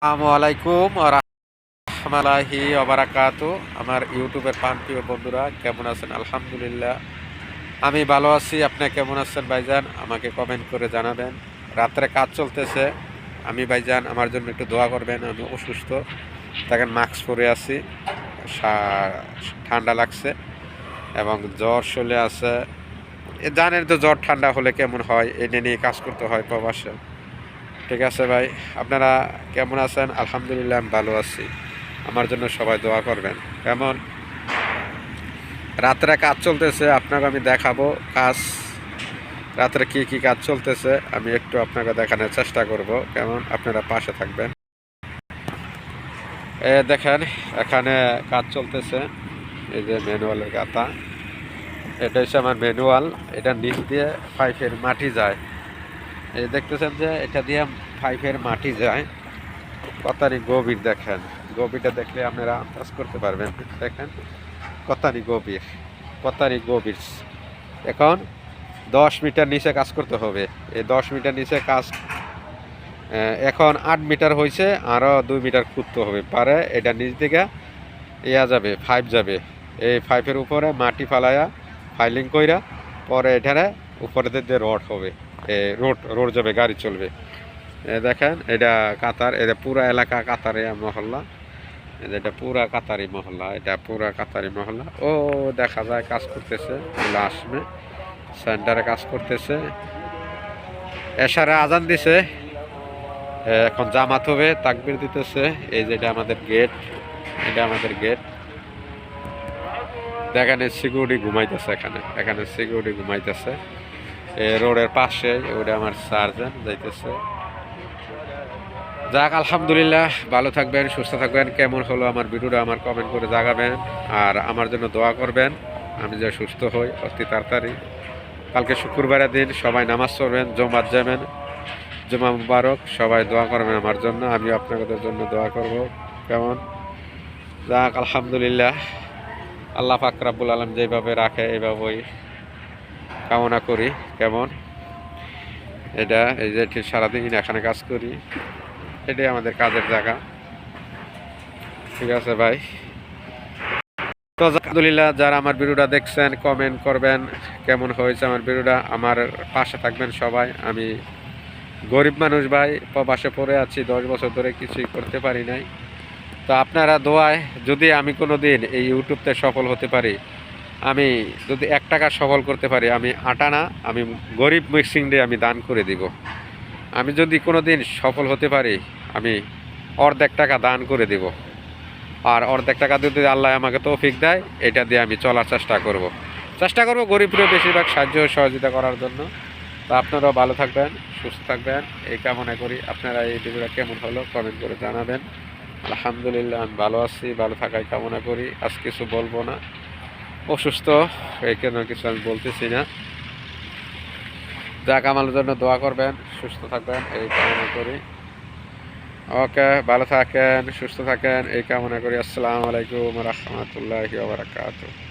আসসালামু আলাইকুম রাহমাতুল্লাহি ওয়া বারাকাতু। আমার ইউটিউবের প্রিয় বন্ধুরা কেমন আছেন? আলহামদুলিল্লাহ আমি ভালো আছি। আপনি কেমন আছেন ভাইজান? আমাকে কমেন্ট করে জানাবেন। রাত্রে কাজ চলতেছে। আমি ভাইজান আমার জন্য একটু দোয়া করবেন। আমি অসুস্থ, দেখেন মাস্ক পরে আছি, ঠান্ডা লাগছে এবং জ্বর চলে আছে। জানেন তো জ্বর ঠান্ডা হলে কেমন হয়, এটা নিয়ে কাজ করতে হয় প্রবাসে। ঠিক আছে ভাই, আপনারা কেমন আছেন? আলহামদুলিল্লাহ আমি ভালো আছি। আমার জন্য সবাই দোয়া করবেন। কেমন রাত্রে কাজ চলতেছে আপনাকে আমি দেখাবো। কাজ রাত্রে কি কি কাজ চলতেছে আমি একটু আপনাকে দেখানোর চেষ্টা করব। কেমন আপনারা পাশে থাকবেন। দেখেন এখানে কাজ চলতেছে। এই যে ম্যানুয়ালের গাতা, এটা হচ্ছে আমার ম্যানুয়াল। এটা নিচ দিয়ে পাইপের মাটি যায়। এই দেখতেছেন যে এটা দিয়ে পাইপের মাটি যায়। কতারি গভীর দেখেন, গভীরটা দেখলে আপনারা আন্দাজ করতে পারবেন। দেখেন কতারি গভীর, কতারি গভীর। এখন 10 মিটার নিচে কাজ করতে হবে। এই 10 মিটার নিচে কাজ এখন 8 মিটার হয়েছে, আরও 2 মিটার খুঁড়তে হবে পারে। এটা নিচ দিকে যাবে, পাইপ যাবে। এই পাইপের উপরে মাটি ফালাইয়া ফাইলিং কইরা পরে এখানে উপরে দিয়ে রড হবে। রোড রোড যাবে, গাড়ি চলবে। দেখেন এটা কাতার, এটা পুরা এলাকা কাতারে মহল্লা। এটা পুরা কাতারি মহল্লা, এটা পুরা কাতারি মহল্লা। ও দেখা যায় কাজ করতেছে, আসবে সেন্টারে কাজ করতেছে। এশারে আজান দিছে, এখন জামাত হবে, তাকবীর দিতেছে। এই যে এটা আমাদের গেট, এটা আমাদের গেট। দেখেন সিকিউরিটি ঘুমাইতেছে, এখানে এখানে সিকিউরিটি ঘুমাইতেছে। রোডের পাশে ওটা আমার সার্জন যাইতেছে। যাক আলহামদুলিল্লাহ, ভালো থাকবেন, সুস্থ থাকবেন। কেমন হলো আমার ভিডিওটা আমার কমেন্ট করে জানাবেন, আর আমার জন্য দোয়া করবেন আমি যে সুস্থ হই অতি তাড়াতাড়ি। কালকে শুক্রবারের দিন সবাই নামাজ পড়বেন, জমাত যাবেন, জমা মুবারক। সবাই দোয়া করবেন আমার জন্য, আমি আপনাদের জন্য দোয়া করব। কেমন যাক আলহামদুলিল্লাহ, আল্লাহ পাক রব্বুল আলামিন যেভাবে রাখে এইভাবেই কামনা করি। কেমন এটা এই যে ঠিক সারাদিন এখানে কাজ করি, এটাই আমাদের কাজের জায়গা। ঠিক আছে ভাই, তো আলহামদুলিল্লাহ যারা আমার ভিডিওটা দেখছেন কমেন্ট করবেন কেমন হয়েছে আমার ভিডিওটা। আমার পাশে থাকবেন সবাই। আমি গরিব মানুষ ভাই, প্রবাসে পড়ে আছি, 10 বছর ধরে কিছুই করতে পারি নাই। তো আপনারা দোয়ায় যদি আমি কোনো দিন এই ইউটিউবতে সফল হতে পারি, আমি যদি 1 টাকা সফল করতে পারি, আমি আটানা আমি গরিব মিক্সিংয়ে আমি দান করে দিব। আমি যদি কোনো দিন সফল হতে পারি, আমি অর্ধেক টাকা দান করে দিব। আর অর্ধেক টাকা যদি আল্লাহ আমাকে তৌফিক দেয়, এটা দিয়ে আমি চলার চেষ্টা করব গরিবদের বেশিরভাগ সাহায্য সহযোগিতা করার জন্য। তো আপনারাও ভালো থাকবেন, সুস্থ থাকবেন, এই কামনা করি। আপনারা এই ভিডিওটা কেমন হলো কমেন্ট করে জানাবেন। আলহামদুলিল্লাহ আমি ভালো আছি, ভালো থাকাই কামনা করি। আজ কিছু বলবো না, অসুস্থ এই কেন কিছু আমি বলতেছি না। যাক আমার জন্য দোয়া করবেন, সুস্থ থাকবেন এই কামনা করি। ওকে, ভালো থাকেন, সুস্থ থাকেন এই কামনা করি। আসসালামু আলাইকুম রহমতুল্লাহি ওয়া বারাকাতুহু।